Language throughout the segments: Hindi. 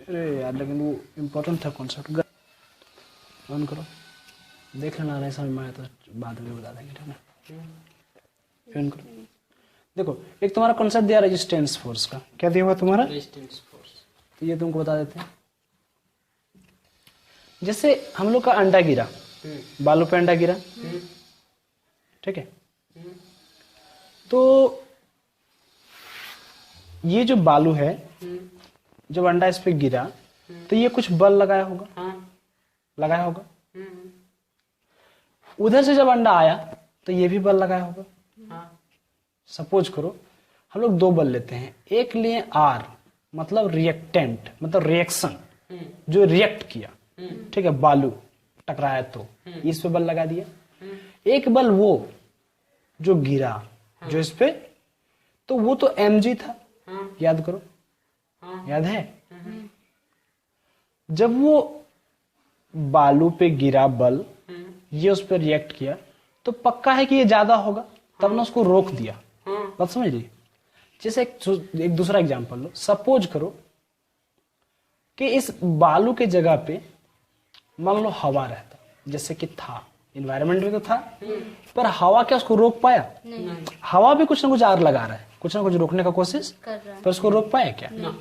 अरे यार लेकिन वो इम्पोर्टेंट था कॉन्सेप्ट। ऑन करो, देख लेना, नहीं समझ में आया तो बाद में बता देंगे, ठीक है। ऑन करो, देखो एक तुम्हारा कॉन्सेप्ट दिया रेजिस्टेंस फोर्स का, क्या दिया हुआ तुम्हारा? Resistance force. तो ये तुमको बता देते हैं। जैसे हम लोग का अंडा गिरा, बालू पे अंडा गिरा, ठीक है। तो ये जो बालू है, जब अंडा इस पे गिरा तो ये कुछ बल लगाया होगा, लगाया होगा। उधर से जब अंडा आया तो ये भी बल लगाया होगा। सपोज करो हम लोग दो बल लेते हैं, एक लिए आर मतलब रिएक्टेंट, मतलब रिएक्शन, जो रिएक्ट किया, ठीक है, बालू टकराया तो इस पे बल लगा दिया। एक बल वो जो गिरा, जो इस पे, तो वो तो mg था, याद करो, याद है? जब वो बालू पे गिरा बल, ये उस पर रिएक्ट किया, तो पक्का है कि ये ज्यादा होगा, तब ना उसको रोक दिया। बात समझ रही? जैसे एक दूसरा एग्जांपल लो, सपोज करो कि इस बालू के जगह पे मान लो हवा रहता, जैसे कि था, इन्वायरमेंट में तो था, पर हवा क्या उसको रोक पाया? नहीं। हवा भी कुछ ना कुछ आर लगा रहा है, कुछ ना कुछ रोकने का कोशिश कर रहा है, पर उसको रोक पाया क्या? नहीं।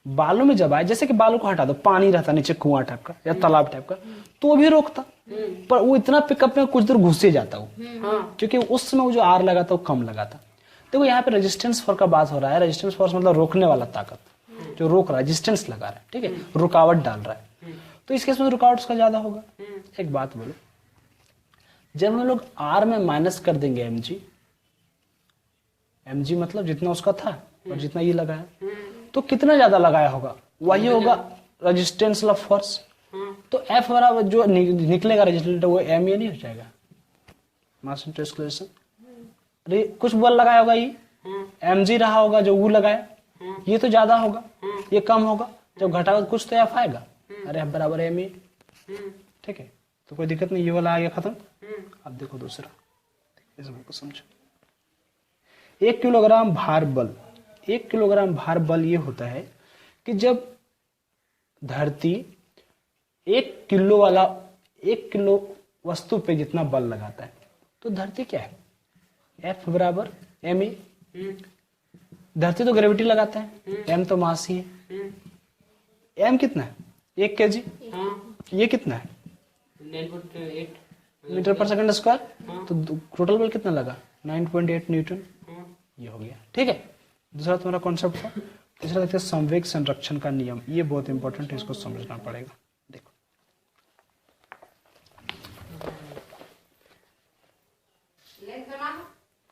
बालू में जब आए, जैसे कि बालू को हटा दो, पानी रहता नीचे, कुआं टाइप का या तालाब टाइप का, तो वो भी रोकता, पर वो इतना पिकअप में कुछ दूर घुस से जाता वो, क्योंकि उस समय वो जो आर लगा था वो कम लगा था। देखो यहाँ पे रेजिस्टेंस फोर्स का बात हो रहा है। रेजिस्टेंस फोर्स मतलब रोकने वाला ताकत, जो रोक रहा है, रेजिस्टेंस लगा रहा है, ठीक है, रुकावट डाल रहा है। तो इस केस में रुकावट उसका ज्यादा होगा। एक बात बोलो, जब हम लोग आर में माइनस कर देंगे mg, mg मतलब जितना उसका था और जितना ये लगाया, तो कितना ज्यादा लगाया होगा? वही होगा रेजिस्टेंस ऑफ फोर्स। तो F बराबर जो निकलेगा रेजिस्टेंस, वो m ये नहीं हो जाएगा, मास इनटू एक्सेलरेशन। कुछ बल लगाया होगा, ये mg रहा होगा जो वो लगाया, ये तो ज्यादा होगा, ये कम होगा, जब घटाओ कुछ तो F आएगा। अरे F बराबर m, ठीक है, तो कोई दिक्कत नहीं, ये वाला आ गया खत्म। अब देखो दूसरा, इसको समझो। 1 किलोग्राम भार बल, 1 किलोग्राम भार बल ये होता है कि जब धरती 1 किलो वाला, 1 किलो वस्तु पे जितना बल लगाता है, तो धरती क्या है? F बराबर m e। धरती तो ग्रेविटी लगाता है, m तो मास ही है। m कितना है? 1 kg। ये कितना है? 9.8 मीटर पर सेकंड स्क्वायर। तो टोटल बल कितना लगा? 9.8 न्यूटन। ये हो गया, ठीक है। दूसरा तुम्हारा कॉन्सेप्ट था। तीसरा देखते हैं संवेग संरक्षण का नियम। ये बहुत इंपॉर्टेंट है, इसको समझना पड़ेगा। देखो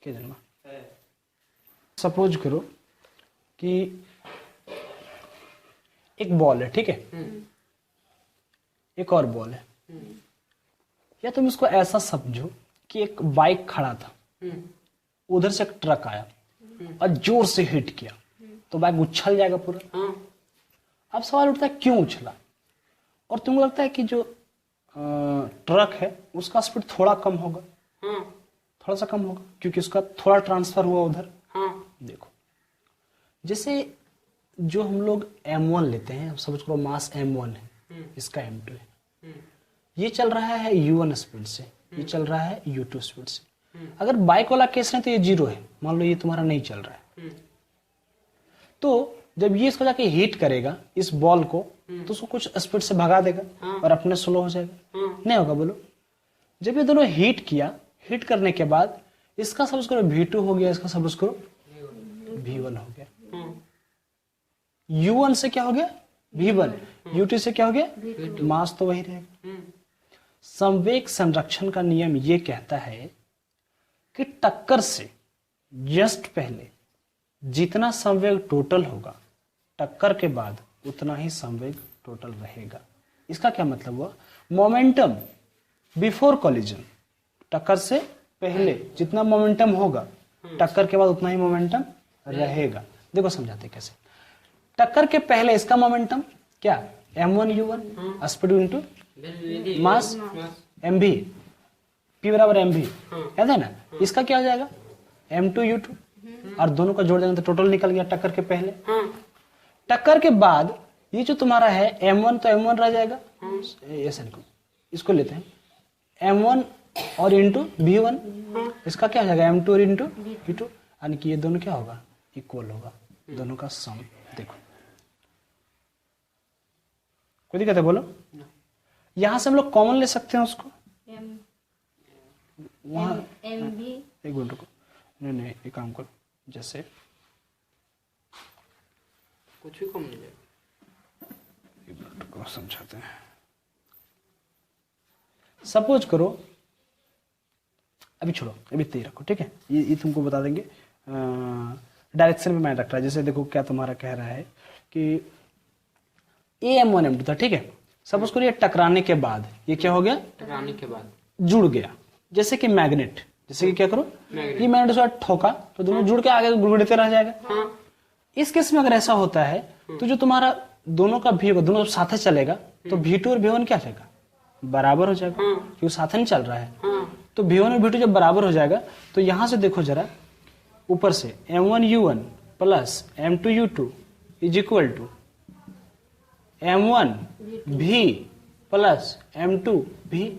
क्या जानना, सपोज करो कि एक बॉल है, ठीक है, एक और बॉल है, या तुम इसको ऐसा समझो कि एक बाइक खड़ा था, उधर से एक ट्रक आया और जोर से हिट किया, तो बाइक उछल जाएगा पूरा। अब सवाल उठता है क्यों उछला? और तुमको लगता है कि जो ट्रक है उसका स्पीड थोड़ा कम होगा, थोड़ा सा कम होगा, क्योंकि उसका थोड़ा ट्रांसफर हुआ उधर। देखो जैसे जो हम लोग m1 लेते हैं, समझ करो मास m1 है, इसका m2 है, ये चल रहा है u1 स्पीड से, ये चल रहा है u2 स्पीड से। अगर बाइक वाला केस है तो ये 0 है, मान लो ये तुम्हारा नहीं चल रहा है, तो जब ये इसको जाके हिट करेगा इस बॉल को, तो उसको कुछ स्पीड से भगा देगा और अपने स्लो हो जाएगा, नहीं होगा? बोलो। जब ये दोनों हिट किया, हिट करने के बाद इसका समझ करो v2 हो गया, इसका समझ करो v1 हो गया। u1 से क्या हो गया? v1। u2 से क्या हो गया? मास तो वही रहेगा। संवेग संरक्षण का नियम ये कहता है कि टक्कर से जस्ट पहले जितना संवेग टोटल होगा, टक्कर के बाद उतना ही संवेग टोटल रहेगा। इसका क्या मतलब हुआ? मोमेंटम बिफोर कॉलिजन, टक्कर से पहले जितना मोमेंटम होगा, टक्कर के बाद उतना ही मोमेंटम रहेगा। देखो समझाते कैसे। टक्कर के पहले इसका मोमेंटम क्या? m1 u1 speed into mass mv, p बराबर mv, याद है ना? इसका क्या हो जाएगा? m2 u2, और दोनों का जोड़ देंगे तो टोटल निकल गया टक्कर के पहले। टक्कर के बाद ये जो तुम्हारा है M1 तो M1 रह जाएगा, ऐसा लिखो, इसको लेते हैं M1 और इंटू V1, इसका क्या हो जाएगा M2 और इंटू V2, यानी कि ये दोनों क्या होगा, इक्वल होगा, दोनों का सम। देखो कोई दिक्कत है बोलो? यहां से हम लोग कॉमन ले सकते हैं उसको, वहां एक मिनट रुको, नहीं एक काम करो, जैसे कुछ भी कम नहीं जाएगा। एक मिनट को समझाते हैं। सपोज करो, अभी छोड़ो, अभी तय रखो, ठीक है, ये तुमको बता देंगे, डायरेक्शन में मैं रख रहा है। जैसे देखो क्या तुम्हारा कह रहा है कि AM1 M2 था, ठीक है, सपोज करो ये टकराने के बाद ये क्या हो गया, टकराने के बाद जुड़ गया, जैसे कि मैग्नेट, जैसे कि क्या करो, मैग्नेट। ये मैग्नेट से ठोका तो दोनों जुड़ के आगे गुड़गुड़ते रह जाएगा। हाँ इस केस में अगर ऐसा होता है तो जो तुम्हारा दोनों का भी होगा, दोनों साथ में चलेगा तो V2 और V1 क्या रहेगा, बराबर हो जाएगा, क्योंकि साथ नहीं चल रहा है। तो V1 और V2 जब बराबर हो जाएगा तो यहां से देखो जरा, ऊपर से M1U1 plus M2U2 is equal to M1V plus M2V,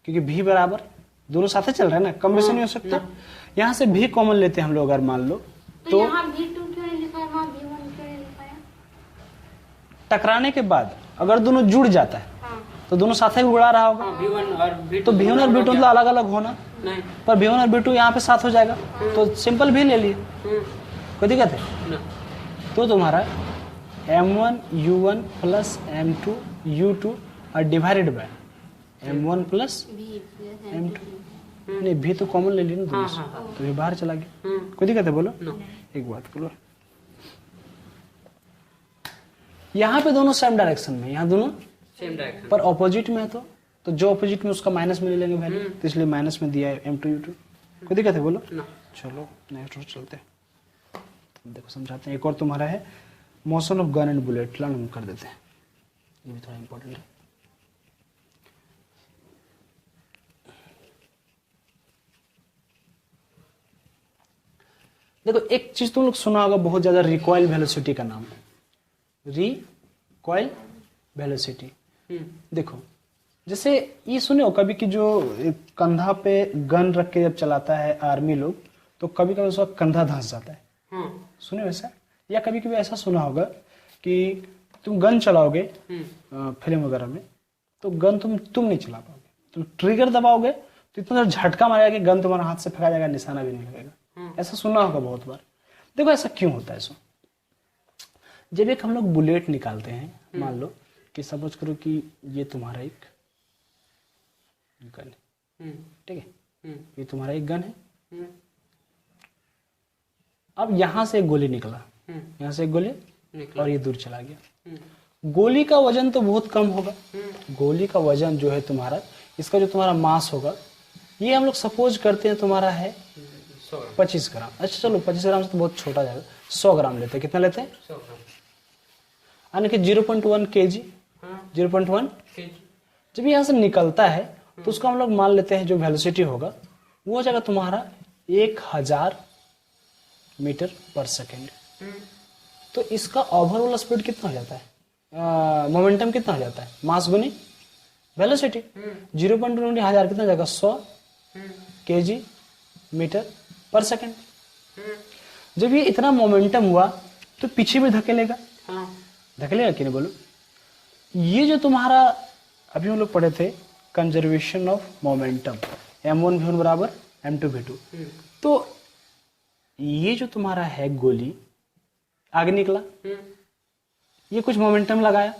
क्योंकि V बराबर, दोनों साथ चल रहे हैं ना, कम्बिनेशन नहीं हो सकता। यहाँ से V कॉमन लेते हैं हम लोग, अगर मान लो तो यहाँ V2 क्यों नहीं लिखा है, वहाँ V1 क्यों नहीं लिखा है? टकराने के बाद अगर दोनों जुड़ जाता है हाँ। तो दोनों साथ ही उड़ा रहा होगा, हाँ, V1 और V2 तो V1 और V2 मतलब अलग अलग होना, नहीं। पर V1 और V2 यहाँ पे साथ हो जाएगा, तो सिंपल भी ले लिए, कोई दिक्कत है? ना। तो तुम्हारा M1U1 प्लस M2U2 और divided by M1 plus M2, नहीं भी तो कॉमन ले लिया ना दोनों से, तो ये बाहर चला गया, कोई दिक्कत है बोलो? एक बात करो, यहाँ पे दोनों सेम डायरेक्शन में, यहाँ दोनों सेम डायरेक्शन पर ऑपोजिट में है, तो जो ऑपोजिट में उसका माइनस में ले लेंगे वैल्यू, तो इसलिए माइनस में दिया है M2U2, कोई दिक्कत है बोलो? ना। चलो नेक्स्ट रोज चलते हैं, देखो समझाते हैं। एक और तुम्हारा है motion of gun and bullet, learn हम कर देते हैं, ये भी थोड़ा इंपॉर्टेंट है। देखो एक चीज तुम लोग सुना होगा बहुत ज्यादा, रिकॉइल वेलोसिटी का नाम, रिकॉइल वेलोसिटी। देखो जैसे ये सुने हो कभी कि जो कंधा पे गन रख के जब चलाता है आर्मी लोग, तो कभी कभी उसका कंधा धंस जाता है, सुने हो ऐसा? या कभी कभी ऐसा सुना होगा कि तुम गन चलाओगे फिल्म वगैरह में, तो गन तुम नहीं चला पाओगे, तुम ट्रिगर दबाओगे तो इतना झटका मारेगा कि गन तुम्हारा हाथ से फेंका जाएगा, निशाना भी नहीं लगेगा। ऐसा सुना होगा बहुत बार। देखो ऐसा क्यों होता है? जब एक हम लोग बुलेट निकालते हैं, मान लो कि सपोज करो कि ये तुम्हारा एक गन है, ठीक है, ये तुम्हारा एक गन है, अब यहां से एक गोली निकला, यहां से एक गोली और ये दूर चला गया, गोली का वजन तो बहुत कम होगा, गोली का वजन जो है तुम्हारा, इसका जो तुम्हारा मास होगा, ये हम लोग सपोज करते हैं तुम्हारा है 25 ग्राम। अच्छा चलो 25 ग्राम से तो बहुत छोटा जाएगा, 100 ग्राम लेते हैं, कितना लेते हैं? 100 ग्राम, यानी कि 0.1 kg, 0.1। जब यहाँ से निकलता है तो उसका हम लोग मान लेते हैं जो वेलोसिटी होगा वो हो जाएगा तुम्हारा 1000 मीटर पर सेकेंड। तो इसका ओवरऑल स्पीड कितना हो जाता है, मोमेंटम कितना हो जाता है, मास गुनी वेलोसिटी, 0.1 1000 कितना हो जाएगा, 100 kg मीटर पर सेकेंड। जब ये इतना मोमेंटम हुआ तो पीछे भी धकेलेगा, धकेलेगा कि नहीं बोलो? ये जो तुम्हारा अभी हम लोग पढ़े थे कंजर्वेशन ऑफ मोमेंटम, M1V1 बराबर M2V2, तो ये जो तुम्हारा है गोली आगे निकला, ये कुछ मोमेंटम लगाया,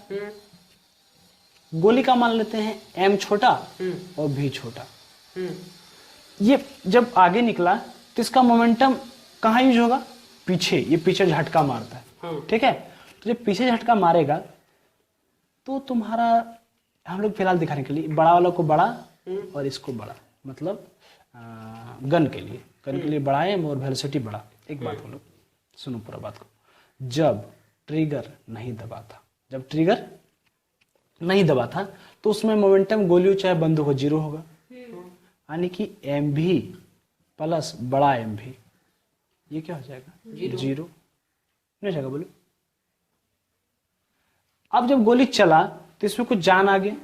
गोली का मान लेते हैं M छोटा और V छोटा, ये जब आगे निकला तो इसका मोमेंटम कहाँ यूज होगा, पीछे, ये पीछे झटका मारता है, ठीक है, तो जब पीछे झटका मारेगा तो तुम्हारा, हम लोग फिलहाल दिखाने के लिए बड़ा वाला को बड़ा और इसको बड़ा, मतलब गन के लिए बड़ा है और वेलोसिटी बड़ा। एक बात बोलो, सुनो पूरा बात को, जब ट्रिगर नहीं दबा था तो उसमें मोमेंटम गोली चाहे बंदूक हो 0 होगा, यानी कि MV प्लस बड़ा MV, ये क्या हो जाएगा, 0 नहीं हो जाएगा बोलो। अब जब गोली चला तो इसमें कुछ जान आ गया।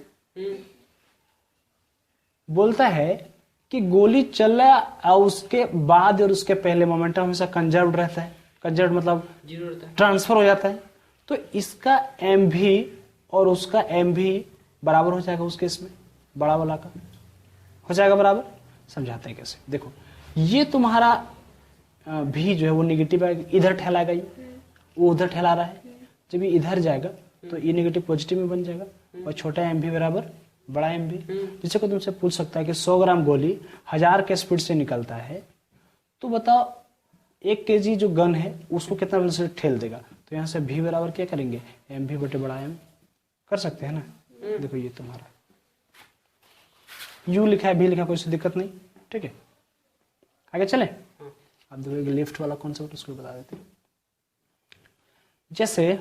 बोलता है कि गोली चला और उसके बाद और उसके पहले मोमेंटम हमेशा कंजर्व्ड रहता है। कंजर्व्ड मतलब जीरो रहता है। ट्रांसफर हो जाता है। तो इसका एम भी और उसका एम भी बराबर हो जाएगा उस केस में, बड़ा वाला का हो जाएगा बराबर। समझाते हैं कैसे। देखो ये तुम्हारा भी जो है वो निगेटिव है, इधर ठहराएगा, ये वो उधर ठहरा रहा है। जब ये इधर जाएगा तो ये निगेटिव पॉजिटिव में बन जाएगा और छोटा एम भी बराबर बड़ा एम भी। जिससे कोई तुमसे पूछ सकता है कि 100 ग्राम गोली 1000 के स्पीड से निकलता है, तो बताओ 1 kg जो गन है उसको कितना वेलोसिटी ठेल देगा। तो यहाँ से भी बराबर क्या करेंगे, एम भी बटे बड़ा एम कर सकते हैं ना। देखो ये तुम्हारा यू लिखा है, भी लिखा है, कोई सी दिक्कत नहीं। ठीक है, आगे चले। अब देखो लिफ्ट वाला कॉन्सेप्ट उसको बता देते हैं। जैसे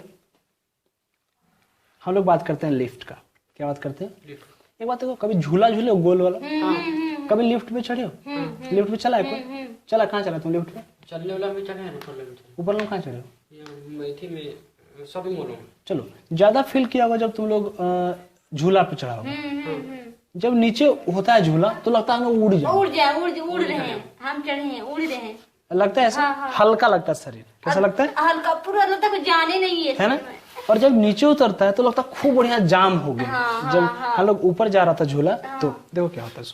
हम लोग बात करते हैं लिफ्ट का, क्या बात करते हैं, एक बात देखो, कभी झूला झूले हो गोल वाला, कभी लिफ्ट पे चढ़े हो, लिफ्ट पे चला है कोई, चला कहाँ चला तुम लिफ्ट पे, चलने वाला भी चढ़े हैं, ऊपर लोग कहाँ चढ़े हो, ये मेथी में शॉपिंग मॉल में। चलो ज्यादा फील किया होगा जब तुम लोग झूला पे चढ़ा होगा। जब नीचे होता है झूला तो लगता है हमें उड़ जाए, उड़ रहे हैं, हम चढ़े हैं, उड़ रहे हैं, लगता है ऐसा, हल्का लगता है शरीर, कैसा लगता है, हल्का, पूरा लगता है कुछ जाने नहीं है ना। और जब नीचे उतरता है तो लगता है खूब बढ़िया जाम हो गया। जब हम लोग ऊपर जा रहा था झूला, तो देखो क्या होता है।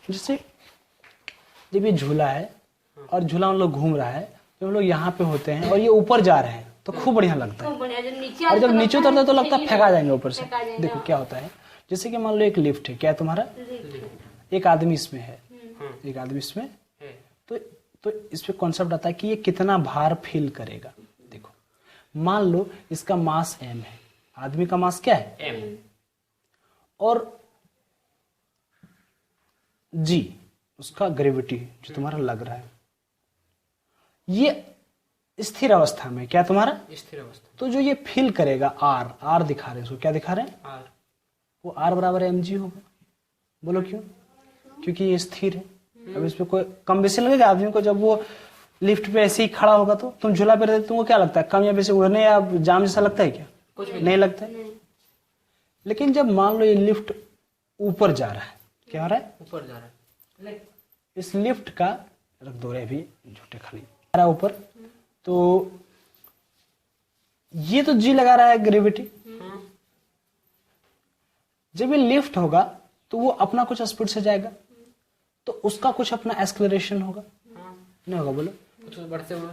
जैसे जब ये झूला है और झूला हम लोग घूम रहा है, जब हम लोग यहाँ पे होते हैं और ये ऊपर जा रहे हैं तो खूब बढ़िया लगता है। और जब नीचे उतरता है तो लगता है फेंका जाएंगे ऊपर से। देखो क्या होता है, जैसे कि मान लो एक लिफ्ट है, क्या है तुम्हारा, एक आदमी इसमें है, एक आदमी इसमें, तो इस पे कॉन्सेप्ट आता है कि ये कितना भार फील करेगा। देखो मान लो इसका मास m है, आदमी का मास क्या है m, और g उसका ग्रेविटी जो तुम्हारा लग रहा है, ये स्थिर अवस्था में क्या है तुम्हारा, स्थिर अवस्था। तो जो ये फील करेगा r दिखा रहे हैं इसको, क्या दिखा रहे हैं, r, वो r बराबर mg होगा। बोलो क्यों, क्योंकि ये स्थिर है। अब इस पे कोई कम बेसी लगेगा आदमी को, जब वो लिफ्ट पे ऐसे ही खड़ा होगा तो तुम झूला पे रहते तुमको क्या लगता है, कम या बेसी उड़ने या जाम जैसा लगता है क्या, कुछ भी नहीं लगता है। लेकिन जब मान लो ये लिफ्ट ऊपर जा रहा है, क्या हो रहा है, ऊपर जा रहा है, इस लिफ्ट का रख दो रहे भी झूठे खाली आ रहा है ऊपर, तो ये तो जी लगा रहा है ग्रेविटी। जब ये लिफ्ट होगा तो वो अपना कुछ स्पीड से जाएगा, तो उसका कुछ अपना एक्सेलरेशन होगा, नहीं होगा, बोलो कुछ बढ़ते हुए।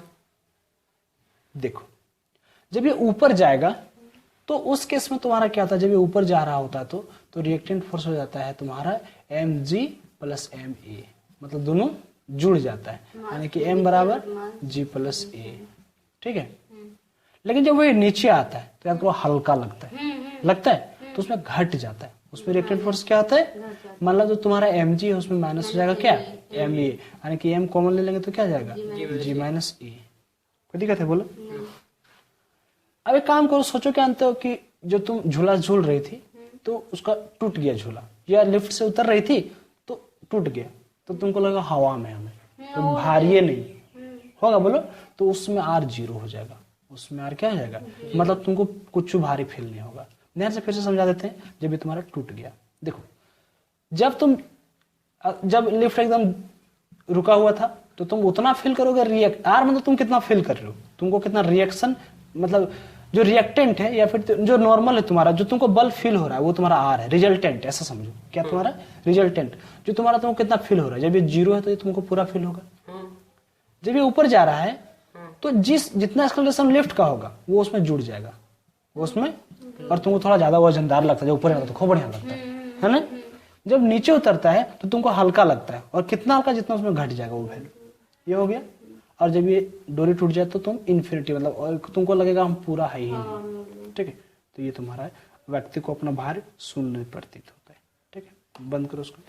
देखो जब ये ऊपर जाएगा तो उस केस में तुम्हारा क्या होता है, जब ये ऊपर जा रहा होता है तो रिएक्टेंट फोर्स हो जाता है तुम्हारा mg प्लस ma, मतलब दोनों जुड़ जाता है, यानी कि m बराबर g प्लस a। ठीक है, लेकिन जब वो नीचे आता है तो आपको हल्का लगता है तो उसमें घट जाता है, उसमें रिएक्टेंट फोर्स क्या होता है, मान लो जो तुम्हारा mg है उसमें माइनस हो जाएगा क्या, ma, यानी कि m कॉमन ले लेंगे तो क्या जाएगा, g माइनस a। कोई दिक्कत है बोलो। अब एक काम करो, सोचो क्या जानते हो कि जो तुम झूला झूल रही थी तो उसका टूट गया झूला, या लिफ्ट से उतर रही थी तो टूट गया, तो तुमको लगा हवा में हमें तो भारी नहीं होगा, बोलो, तो उसमें r 0 हो जाएगा, उसमें r क्या हो जाएगा, मतलब तुमको कुछ भारी फील नहीं होगा। नहर से फिर से समझा देते हैं। जब ये तुम्हारा टूट गया, देखो जब लिफ्ट एकदम रुका हुआ था तो तुम उतना फील करोगे, रिएक्ट आर मतलब तुम कितना फील कर रहे हो, तुमको कितना रिएक्शन, मतलब जो रिएक्टेंट है या फिर जो नॉर्मल है तुम्हारा, जो तुमको बल फील हो रहा है वो तुम्हारा आर है, रिजल्टेंट ऐसा समझो, क्या तुम्हारा रिजल्टेंट, जो तुम्हारा तुमको कितना फील हो रहा है। जब ये 0 है तो ये तुमको पूरा फील होगा। जब ये ऊपर जा रहा है तो जितना एक्सेलरेशन लिफ्ट का होगा वो उसमें जुड़ जाएगा, वो उसमें, और तुमको थोड़ा ज्यादा वजनदार लगता है, जब ऊपर जाता है तो खूब बढ़िया लगता है ना। जब नीचे उतरता है तो तुमको हल्का लगता है, और कितना हल्का, जितना उसमें घट जाएगा वो वैल्यू, ये हो गया। और जब ये डोरी टूट जाए तो तुम इन्फिनिटी, मतलब और तुमको लगेगा हम पूरा है ही नहीं। ठीक है, तो ये तुम्हारा व्यक्ति को अपना भार शून्य प्रतीत होता है। ठीक है, बंद करो उसको।